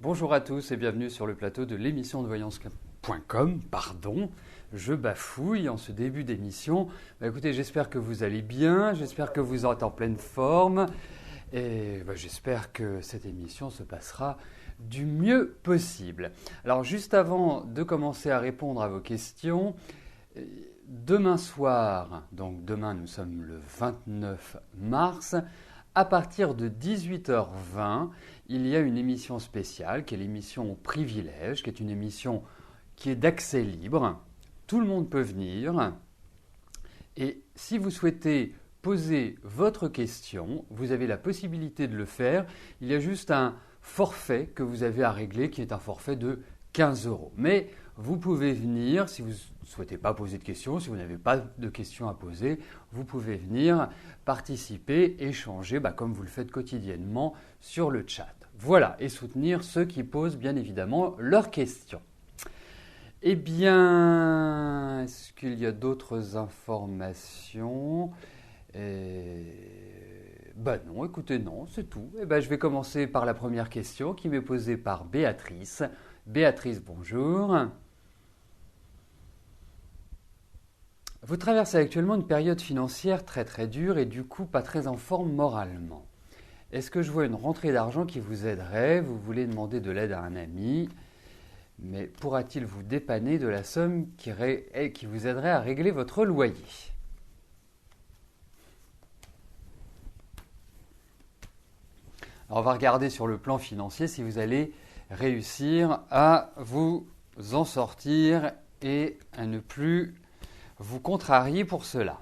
Bonjour à tous et bienvenue sur le plateau de l'émission de voyance.com. Pardon, je bafouille en ce début d'émission. Écoutez, j'espère que vous allez bien, j'espère que vous êtes en pleine forme et j'espère que cette émission se passera du mieux possible. Alors juste avant de commencer à répondre à vos questions, demain soir, donc demain nous sommes le 29 mars, à partir de 18h20, il y a une émission spéciale qui est l'émission Privilège, qui est une émission qui est d'accès libre. Tout le monde peut venir. Et si vous souhaitez poser votre question, vous avez la possibilité de le faire. Il y a juste un forfait que vous avez à régler qui est un forfait de 15 €. Mais vous pouvez venir, si vous ne souhaitez pas poser de questions, si vous n'avez pas de questions à poser, vous pouvez venir participer, échanger comme vous le faites quotidiennement sur le chat. Voilà, et soutenir ceux qui posent bien évidemment leurs questions. Eh bien, est-ce qu'il y a d'autres informations ? Non, écoutez, non, c'est tout. Je vais commencer par la première question qui m'est posée par Béatrice. Béatrice, bonjour. Vous traversez actuellement une période financière très très dure et du coup pas très en forme moralement. Est-ce que je vois une rentrée d'argent qui vous aiderait ? Vous voulez demander de l'aide à un ami, mais pourra-t-il vous dépanner de la somme qui vous aiderait à régler votre loyer ? Alors on va regarder sur le plan financier si vous allez réussir à vous en sortir et à ne plus vous contrarier pour cela.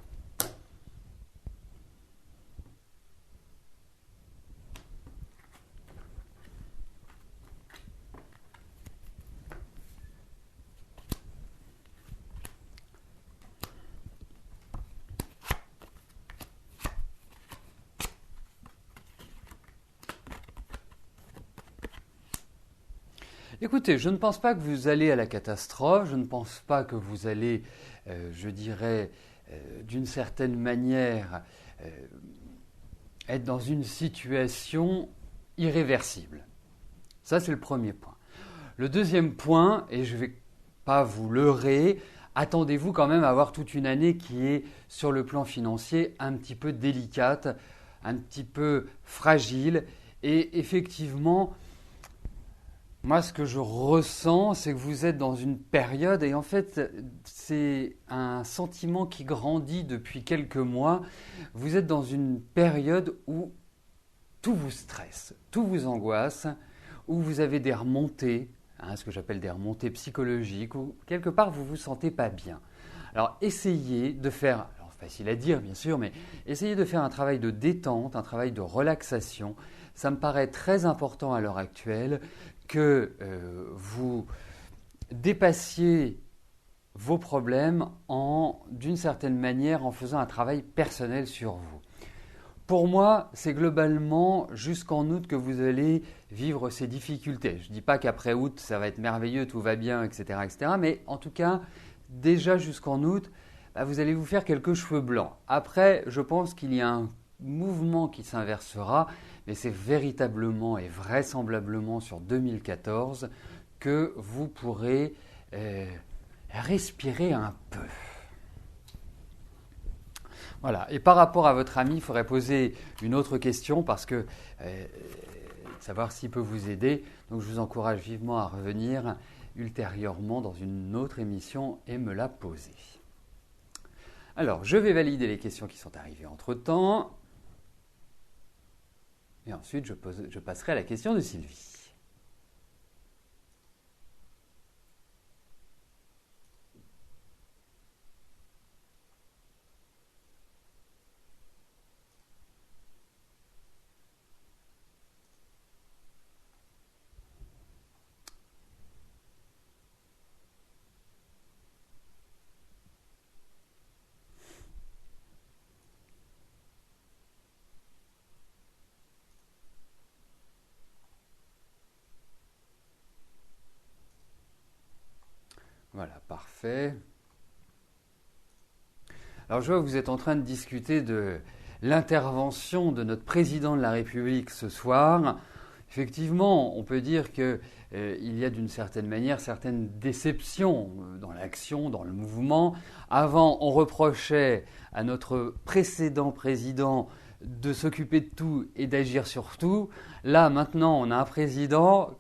Écoutez, je ne pense pas que vous allez à la catastrophe, je ne pense pas que vous allez, d'une certaine manière, être dans une situation irréversible. Ça, c'est le premier point. Le deuxième point, et je ne vais pas vous leurrer, attendez-vous quand même à avoir toute une année qui est, sur le plan financier, un petit peu délicate, un petit peu fragile, et effectivement, moi, ce que je ressens, c'est que vous êtes dans une période, et en fait, c'est un sentiment qui grandit depuis quelques mois. Vous êtes dans une période où tout vous stresse, tout vous angoisse, où vous avez des remontées, ce que j'appelle des remontées psychologiques, où quelque part vous ne vous sentez pas bien. Alors, essayez de faire, facile à dire bien sûr, mais essayez de faire un travail de détente, un travail de relaxation. Ça me paraît très important à l'heure actuelle que vous dépassiez vos problèmes d'une certaine manière en faisant un travail personnel sur vous. Pour moi, c'est globalement jusqu'en août que vous allez vivre ces difficultés. Je ne dis pas qu'après août, ça va être merveilleux, tout va bien, etc., etc. Mais en tout cas, déjà jusqu'en août, vous allez vous faire quelques cheveux blancs. Après, je pense qu'il y a un mouvement qui s'inversera, mais c'est véritablement et vraisemblablement sur 2014 que vous pourrez respirer un peu. Voilà. Et par rapport à votre ami, il faudrait poser une autre question parce que savoir s'il peut vous aider. Donc je vous encourage vivement à revenir ultérieurement dans une autre émission et me la poser. Alors, je vais valider les questions qui sont arrivées entre-temps. Et ensuite, je passerai à la question de Sylvie. Voilà, parfait. Alors je vois que vous êtes en train de discuter de l'intervention de notre président de la République ce soir. effectivement, on peut dire qu'il y a d'une certaine manière certaines déceptions dans l'action, dans le mouvement. Avant, on reprochait à notre précédent président de s'occuper de tout et d'agir sur tout. Là, maintenant, on a un président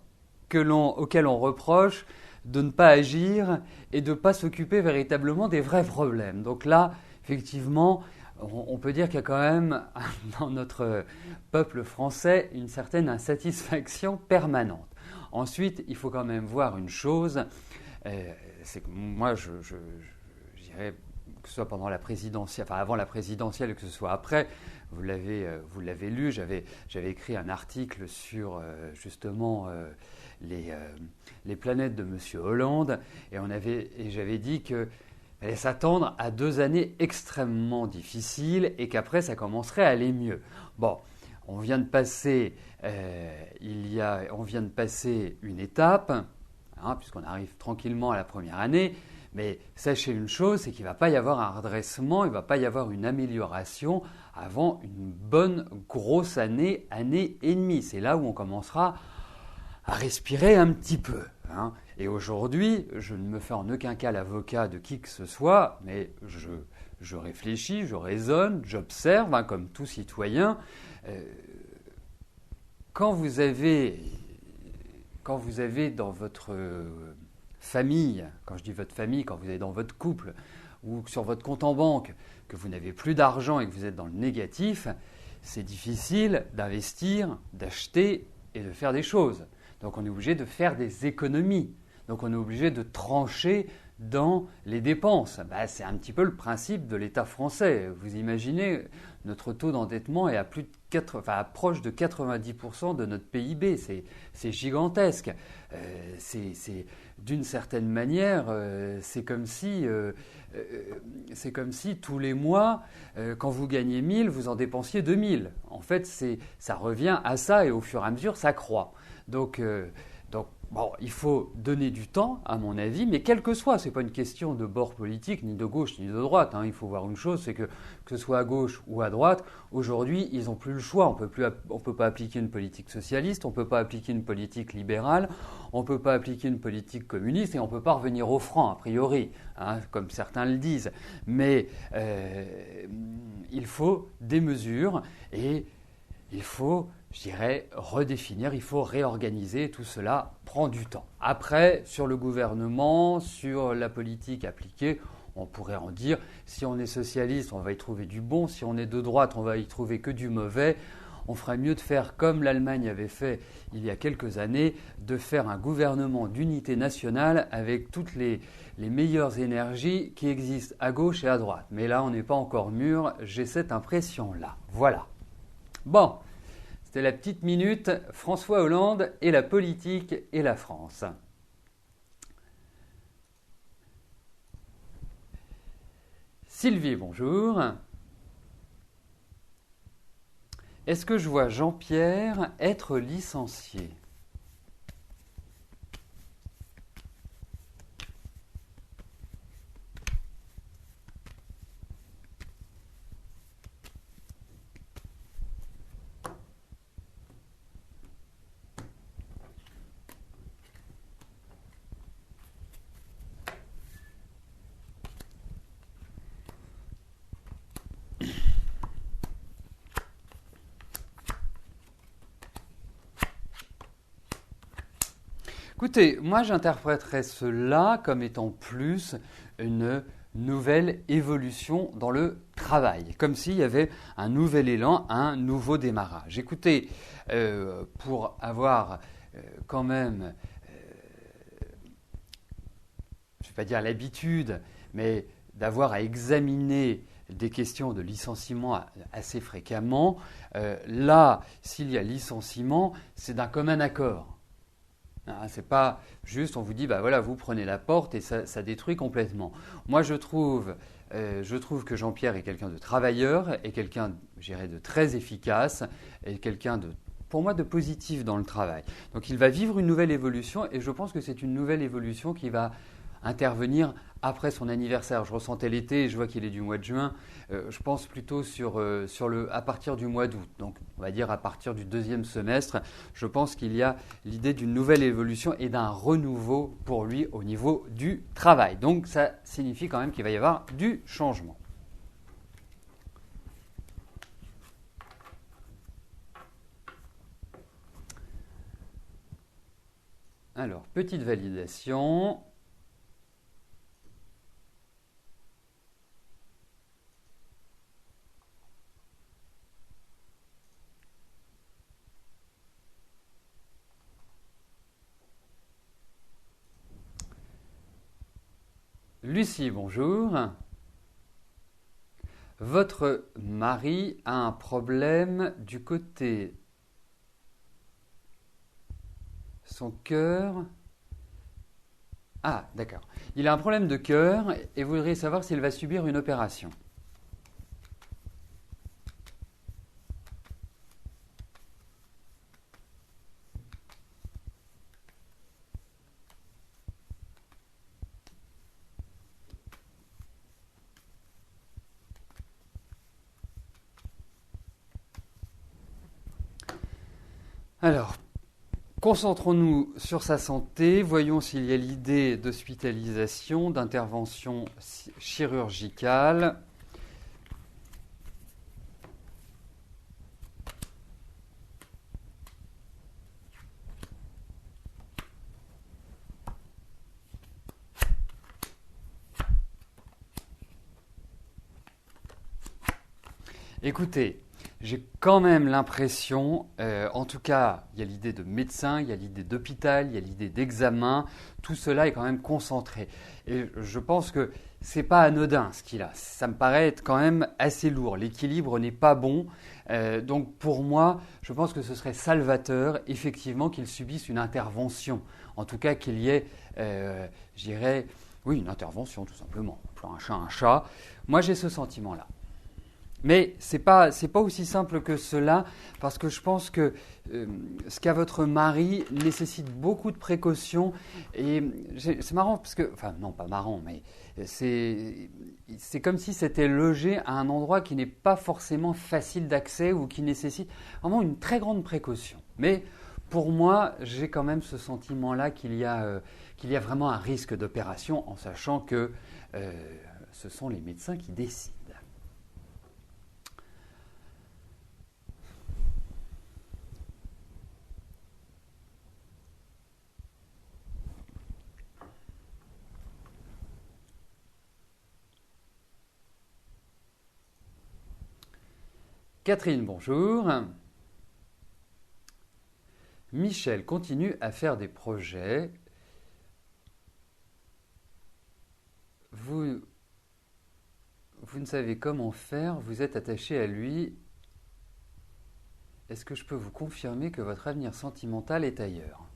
auquel on reproche de ne pas agir et de ne pas s'occuper véritablement des vrais problèmes. Donc là, effectivement, on peut dire qu'il y a quand même dans notre peuple français une certaine insatisfaction permanente. Ensuite, il faut quand même voir une chose, c'est que moi, je dirais que ce soit pendant la présidentielle, enfin avant la présidentielle et que ce soit après, vous l'avez lu, j'avais écrit un article sur justement les planètes de M. Hollande et j'avais dit qu'il fallait s'attendre à 2 années extrêmement difficiles et qu'après ça commencerait à aller mieux. Bon, on vient de passer une étape, hein, puisqu'on arrive tranquillement à la première année. Mais sachez une chose, c'est qu'il ne va pas y avoir un redressement, il ne va pas y avoir une amélioration avant une bonne grosse année, année et demie. C'est là où on commencera à respirer un petit peu. Hein. Et aujourd'hui, je ne me fais en aucun cas l'avocat de qui que ce soit, mais je réfléchis, je raisonne, j'observe, hein, comme tout citoyen. Quand vous avez dans votre famille, quand je dis votre famille, quand vous êtes dans votre couple ou sur votre compte en banque, que vous n'avez plus d'argent et que vous êtes dans le négatif, c'est difficile d'investir, d'acheter et de faire des choses. Donc on est obligé de faire des économies. Donc on est obligé de trancher dans les dépenses. C'est un petit peu le principe de l'État français. Vous imaginez, notre taux d'endettement est approche de 90% de notre PIB. C'est gigantesque. D'une certaine manière, c'est comme si tous les mois, quand vous gagnez 1000, vous en dépensiez 2000. En fait, ça revient à ça et au fur et à mesure, ça croît. Donc, il faut donner du temps, à mon avis, mais quel que soit, ce n'est pas une question de bord politique, ni de gauche, ni de droite. Hein. Il faut voir une chose, c'est que ce soit à gauche ou à droite, aujourd'hui, ils n'ont plus le choix. On ne peut pas appliquer une politique socialiste, on ne peut pas appliquer une politique libérale, on ne peut pas appliquer une politique communiste et on ne peut pas revenir au franc, a priori, hein, comme certains le disent. Mais il faut des mesures et il faut, je dirais, redéfinir, il faut réorganiser, tout cela prend du temps. Après, sur le gouvernement, sur la politique appliquée, on pourrait en dire, si on est socialiste, on va y trouver du bon, si on est de droite, on va y trouver que du mauvais. On ferait mieux de faire comme l'Allemagne avait fait il y a quelques années, de faire un gouvernement d'unité nationale avec toutes les meilleures énergies qui existent à gauche et à droite. Mais là, on n'est pas encore mûr, j'ai cette impression-là. Voilà. Bon, c'était la petite minute François Hollande et la politique et la France. Sylvie, bonjour. Est-ce que je vois Jean-Pierre être licencié ? Écoutez, moi j'interpréterais cela comme étant plus une nouvelle évolution dans le travail, comme s'il y avait un nouvel élan, un nouveau démarrage. Écoutez, pour avoir quand même, je ne vais pas dire l'habitude, mais d'avoir à examiner des questions de licenciement assez fréquemment, là, s'il y a licenciement, c'est d'un commun accord. C'est pas juste, on vous dit, voilà, vous prenez la porte et ça détruit complètement. Moi, je trouve que Jean-Pierre est quelqu'un de travailleur et quelqu'un, je dirais, de très efficace et quelqu'un pour moi, de positif dans le travail. Donc, il va vivre une nouvelle évolution et je pense que c'est une nouvelle évolution qui va intervenir après son anniversaire. Je ressentais l'été et je vois qu'il est du mois de juin. Je pense plutôt à partir du mois d'août. Donc, on va dire à partir du deuxième semestre. Je pense qu'il y a l'idée d'une nouvelle évolution et d'un renouveau pour lui au niveau du travail. Donc, ça signifie quand même qu'il va y avoir du changement. Alors, petite validation. Lucie, bonjour. Votre mari a un problème du côté son cœur. Ah, d'accord. Il a un problème de cœur et voudrait savoir s'il va subir une opération. Alors, concentrons-nous sur sa santé, voyons s'il y a l'idée d'hospitalisation, d'intervention chirurgicale. Écoutez, j'ai quand même l'impression, en tout cas, il y a l'idée de médecin, il y a l'idée d'hôpital, il y a l'idée d'examen, tout cela est quand même concentré. Et je pense que c'est pas anodin ce qu'il a. Ça me paraît être quand même assez lourd. L'équilibre n'est pas bon. Donc pour moi, je pense que ce serait salvateur, effectivement, qu'il subisse une intervention. En tout cas, qu'il y ait, je dirais, oui, une intervention tout simplement. Un chat, un chat. Moi, j'ai ce sentiment-là. Mais ce n'est pas aussi simple que cela, parce que je pense que ce qu'a votre mari nécessite beaucoup de précautions. Et c'est marrant, parce que, enfin non, pas marrant, mais c'est comme si c'était logé à un endroit qui n'est pas forcément facile d'accès ou qui nécessite vraiment une très grande précaution. Mais pour moi, j'ai quand même ce sentiment-là qu'il y a vraiment un risque d'opération, en sachant que ce sont les médecins qui décident. Catherine, bonjour. Michel continue à faire des projets. Vous ne savez comment faire, vous êtes attaché à lui. Est-ce que je peux vous confirmer que votre avenir sentimental est ailleurs ?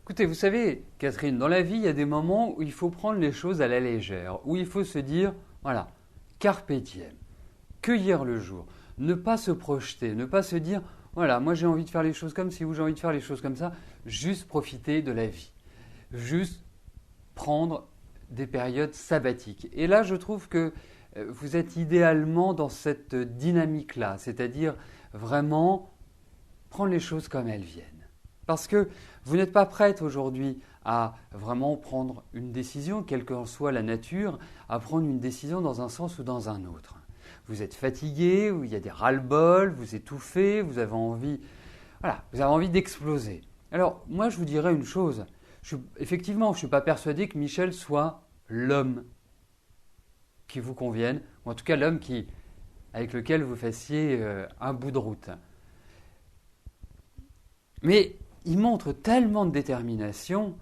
Écoutez, vous savez, Catherine, dans la vie, il y a des moments où il faut prendre les choses à la légère, où il faut se dire, voilà, carpe diem, cueillir le jour, ne pas se projeter, ne pas se dire, voilà, moi j'ai envie de faire les choses comme ci ou j'ai envie de faire les choses comme ça, juste profiter de la vie, juste prendre des périodes sabbatiques. Et là, je trouve que vous êtes idéalement dans cette dynamique-là, c'est-à-dire vraiment prendre les choses comme elles viennent. Parce que vous n'êtes pas prête aujourd'hui à vraiment prendre une décision, quelle qu'en soit la nature, à prendre une décision dans un sens ou dans un autre. Vous êtes fatigué, il y a des ras-le-bol, vous étouffez, vous avez envie d'exploser. Alors, moi, je vous dirais une chose. Effectivement, je ne suis pas persuadé que Michel soit l'homme qui vous convienne, ou en tout cas l'homme avec lequel vous fassiez un bout de route. Mais il montre tellement de détermination,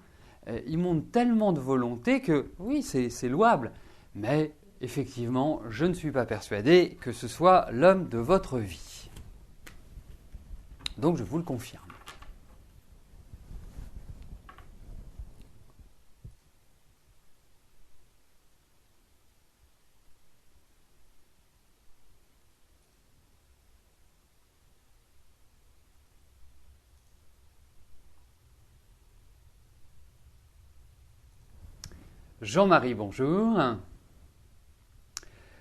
il montre tellement de volonté que oui, c'est louable. Mais effectivement, je ne suis pas persuadé que ce soit l'homme de votre vie. Donc je vous le confirme. Jean-Marie, bonjour.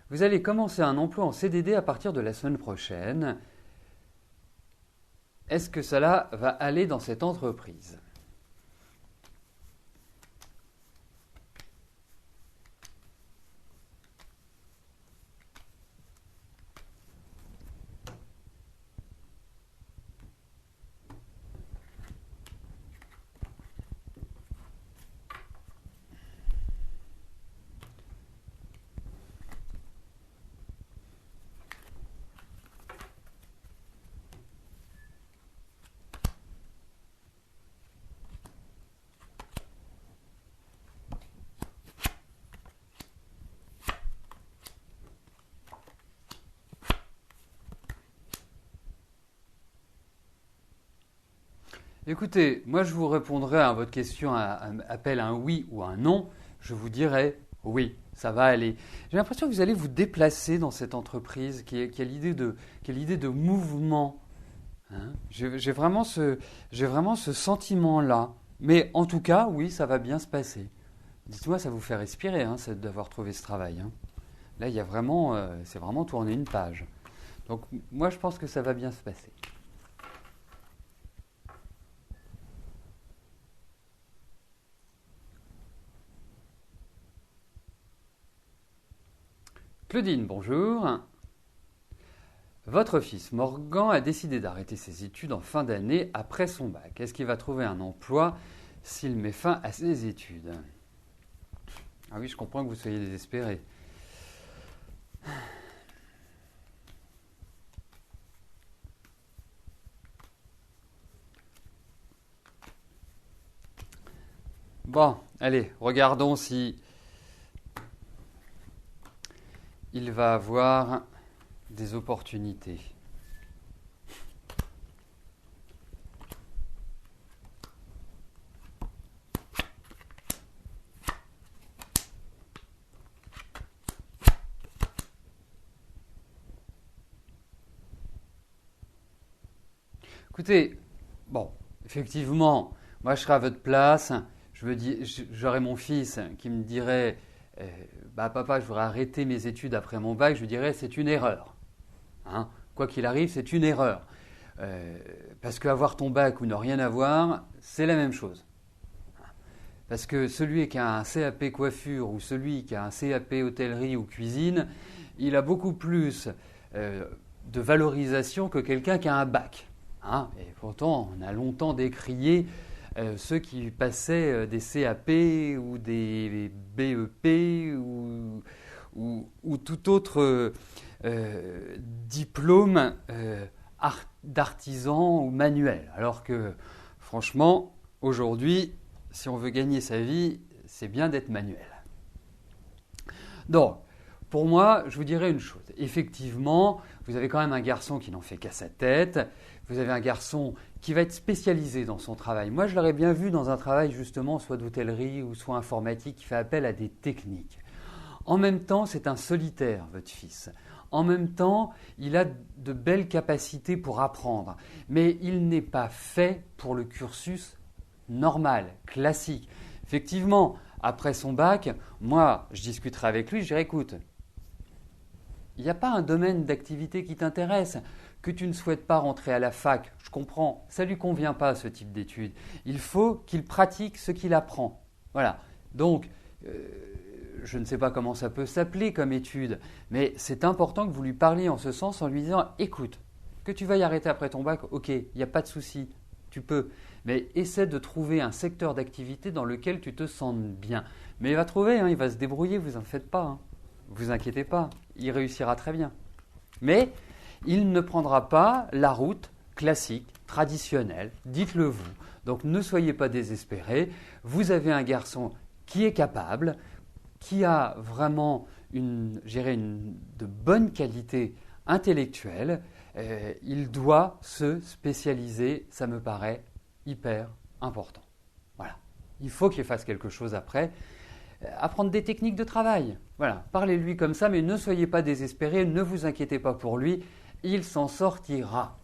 Vous allez commencer un emploi en CDD à partir de la semaine prochaine. Est-ce que cela va aller dans cette entreprise ? Écoutez, moi je vous répondrai à votre question, appel un oui ou un non. Je vous dirai oui, ça va aller. J'ai l'impression que vous allez vous déplacer dans cette entreprise qui a l'idée de mouvement. Hein. J'ai vraiment ce sentiment-là. Mais en tout cas, oui, ça va bien se passer. Dites-moi, ça vous fait respirer hein, d'avoir trouvé ce travail. Hein. Là, c'est vraiment tourner une page. Donc moi je pense que ça va bien se passer. Claudine, bonjour. Votre fils Morgan a décidé d'arrêter ses études en fin d'année après son bac. Est-ce qu'il va trouver un emploi s'il met fin à ses études ? Ah oui, je comprends que vous soyez désespéré. Bon, allez, regardons si il va avoir des opportunités. Écoutez, bon, effectivement, moi je serais à votre place, j'aurais mon fils qui me dirait papa, je voudrais arrêter mes études après mon bac, je lui dirais c'est une erreur. Hein, quoi qu'il arrive, c'est une erreur. Parce qu'avoir ton bac ou ne rien avoir, c'est la même chose. Parce que celui qui a un CAP coiffure ou celui qui a un CAP hôtellerie ou cuisine, il a beaucoup plus de valorisation que quelqu'un qui a un bac. Hein, et pourtant, on a longtemps décrié ceux qui passaient des CAP ou des BEP ou tout autre diplôme d'artisan ou manuel. Alors que, franchement, aujourd'hui, si on veut gagner sa vie, c'est bien d'être manuel. Donc, pour moi, je vous dirais une chose. Effectivement, vous avez quand même un garçon qui n'en fait qu'à sa tête. Vous avez un garçon qui va être spécialisé dans son travail. Moi, je l'aurais bien vu dans un travail justement, soit d'hôtellerie ou soit informatique, qui fait appel à des techniques. En même temps, c'est un solitaire, votre fils. En même temps, il a de belles capacités pour apprendre. Mais il n'est pas fait pour le cursus normal, classique. Effectivement, après son bac, moi, je discuterai avec lui, je dirais, écoute, il n'y a pas un domaine d'activité qui t'intéresse, que tu ne souhaites pas rentrer à la fac, je comprends, ça ne lui convient pas ce type d'études. Il faut qu'il pratique ce qu'il apprend. Voilà. Donc, je ne sais pas comment ça peut s'appeler comme étude, mais c'est important que vous lui parliez en ce sens en lui disant, écoute, que tu vas y arrêter après ton bac, ok, il n'y a pas de souci, tu peux. Mais essaie de trouver un secteur d'activité dans lequel tu te sens bien. Mais il va trouver, hein, il va se débrouiller, vous en faites pas. Hein. Vous inquiétez pas, il réussira très bien. Mais il ne prendra pas la route classique, traditionnel, dites-le vous. Donc ne soyez pas désespérés, vous avez un garçon qui est capable, qui a vraiment de bonnes qualités intellectuelles, il doit se spécialiser, ça me paraît hyper important. Voilà. Il faut qu'il fasse quelque chose après. Apprendre des techniques de travail. Voilà. Parlez-lui comme ça, mais ne soyez pas désespérés, ne vous inquiétez pas pour lui, il s'en sortira.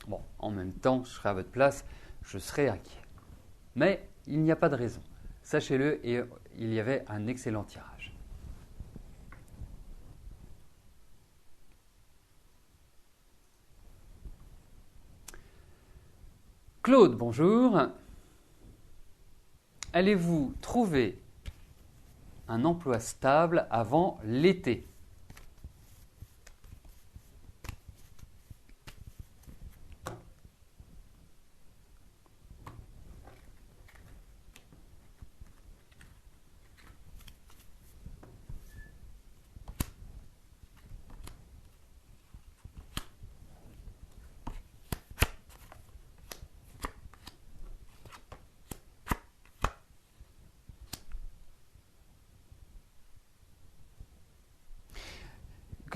Bon, en même temps, je serai à votre place, je serai inquiet. Mais il n'y a pas de raison. Sachez-le, et il y avait un excellent tirage. Claude, bonjour. Allez-vous trouver un emploi stable avant l'été ?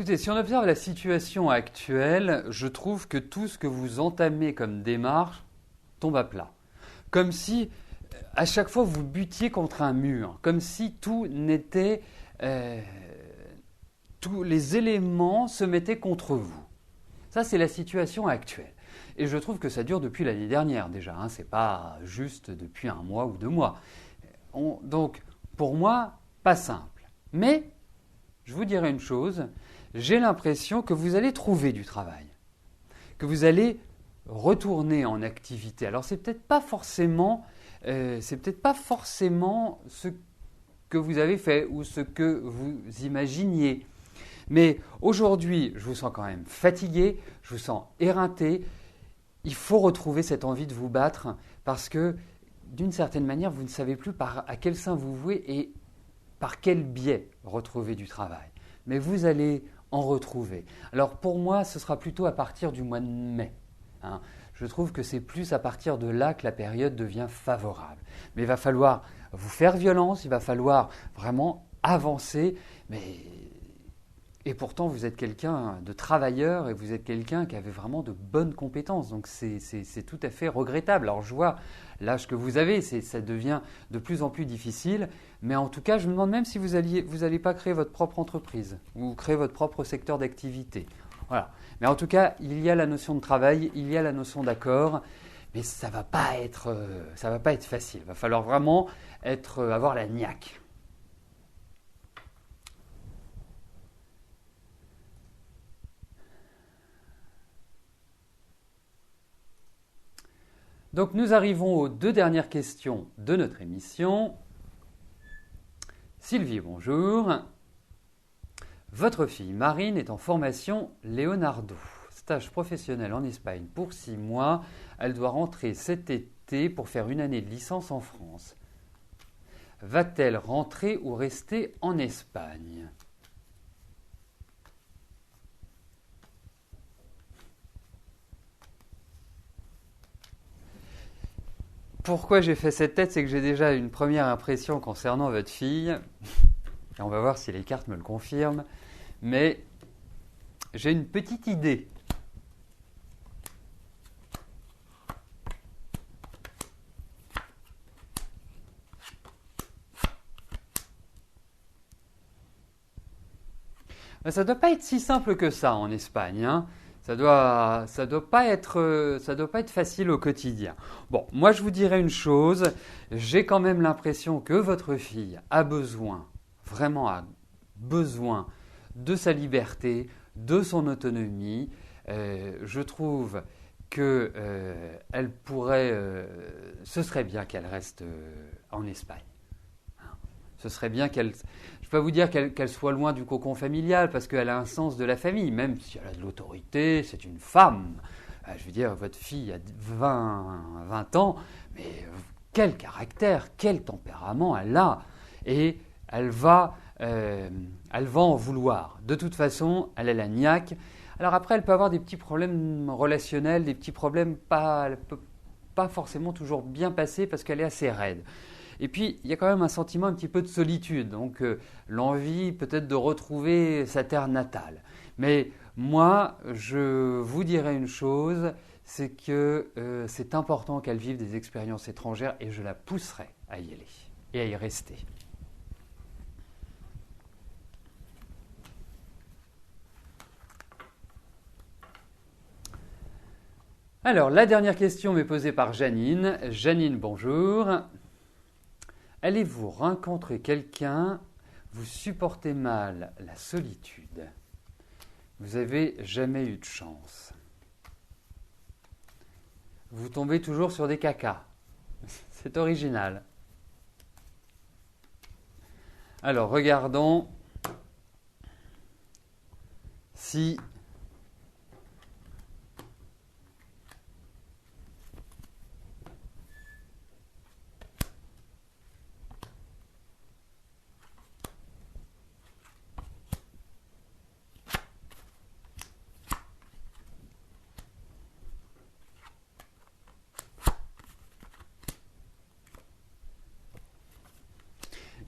Écoutez, si on observe la situation actuelle, je trouve que tout ce que vous entamez comme démarche tombe à plat. Comme si, à chaque fois, vous butiez contre un mur. Comme si tous les éléments se mettaient contre vous. Ça, c'est la situation actuelle. Et je trouve que ça dure depuis l'année dernière déjà. Hein. Ce n'est pas juste depuis 1 mois ou 2 mois. Donc, pour moi, pas simple. Mais, je vous dirai une chose, j'ai l'impression que vous allez trouver du travail, que vous allez retourner en activité. Alors, c'est peut-être pas forcément ce que vous avez fait ou ce que vous imaginiez. Mais aujourd'hui, je vous sens quand même fatigué, je vous sens éreinté. Il faut retrouver cette envie de vous battre parce que, d'une certaine manière, vous ne savez plus à quel sein vous vouez et par quel biais retrouver du travail. Mais vous allez en retrouver. Alors pour moi, ce sera plutôt à partir du mois de mai. Hein. Je trouve que c'est plus à partir de là que la période devient favorable. Mais il va falloir vous faire violence, il va falloir vraiment avancer. Et pourtant, vous êtes quelqu'un de travailleur et vous êtes quelqu'un qui avait vraiment de bonnes compétences. Donc c'est tout à fait regrettable. Alors je vois l'âge que vous avez, ça devient de plus en plus difficile. Mais en tout cas, je me demande même si vous n'allez pas créer votre propre entreprise ou créer votre propre secteur d'activité. Voilà. Mais en tout cas, il y a la notion de travail, il y a la notion d'accord. Mais ça ne va pas être facile. Il va falloir vraiment avoir la niaque. Donc nous arrivons aux 2 dernières questions de notre émission. Sylvie, bonjour. Votre fille Marine est en formation Leonardo. Stage professionnel en Espagne pour 6 mois. Elle doit rentrer cet été pour faire 1 année de licence en France. Va-t-elle rentrer ou rester en Espagne ? Pourquoi j'ai fait cette tête, c'est que j'ai déjà une première impression concernant votre fille. Et on va voir si les cartes me le confirment. Mais j'ai une petite idée. Ça ne doit pas être si simple que ça en Espagne, hein. Ça doit pas être facile au quotidien. Bon, moi je vous dirais une chose, j'ai quand même l'impression que votre fille a besoin de sa liberté, de son autonomie. Je trouve que ce serait bien qu'elle reste en Espagne. Ce serait bien qu'elle... Je ne peux pas vous dire qu'elle soit loin du cocon familial parce qu'elle a un sens de la famille, même si elle a de l'autorité, c'est une femme. Je veux dire, votre fille a 20 ans, mais quel caractère, quel tempérament elle a. Et elle va en vouloir. De toute façon, elle a la niaque. Alors après, elle peut avoir des petits problèmes relationnels, des petits problèmes elle peut pas forcément toujours bien passer parce qu'elle est assez raide. Et puis, il y a quand même un sentiment un petit peu de solitude, donc l'envie peut-être de retrouver sa terre natale. Mais moi, je vous dirais une chose, c'est que c'est important qu'elle vive des expériences étrangères et je la pousserai à y aller et à y rester. Alors, la dernière question m'est posée par Janine. Janine, bonjour. Allez-vous rencontrer quelqu'un, vous supportez mal la solitude, vous n'avez jamais eu de chance. Vous tombez toujours sur des cacas. C'est original. Alors, regardons si...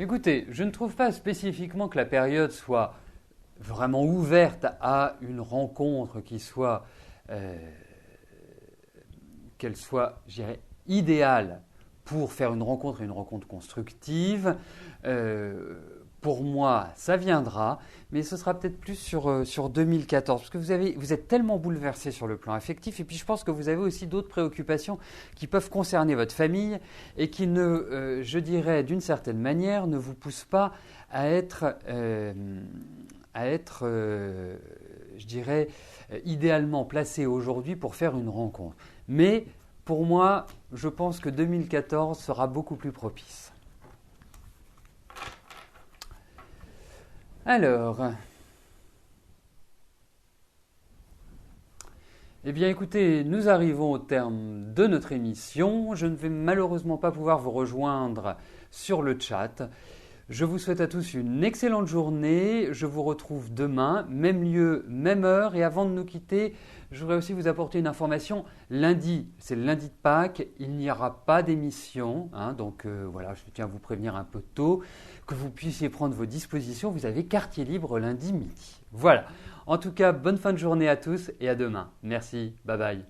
Écoutez, je ne trouve pas spécifiquement que la période soit vraiment ouverte à une rencontre qu'elle soit, je dirais, idéale pour faire une rencontre et une rencontre constructive. Pour moi, ça viendra, mais ce sera peut-être plus sur 2014, parce que vous êtes tellement bouleversé sur le plan affectif, et puis je pense que vous avez aussi d'autres préoccupations qui peuvent concerner votre famille et qui je dirais d'une certaine manière, ne vous poussent pas à être je dirais, idéalement placé aujourd'hui pour faire une rencontre. Mais pour moi, je pense que 2014 sera beaucoup plus propice. Alors, eh bien écoutez, nous arrivons au terme de notre émission. Je ne vais malheureusement pas pouvoir vous rejoindre sur le chat. Je vous souhaite à tous une excellente journée. Je vous retrouve demain, même lieu, même heure. Et avant de nous quitter, je voudrais aussi vous apporter une information. Lundi, c'est le lundi de Pâques, il n'y aura pas d'émission. Donc voilà, je tiens à vous prévenir un peu tôt, que vous puissiez prendre vos dispositions. Vous avez quartier libre lundi midi. Voilà. En tout cas, bonne fin de journée à tous et à demain. Merci. Bye bye.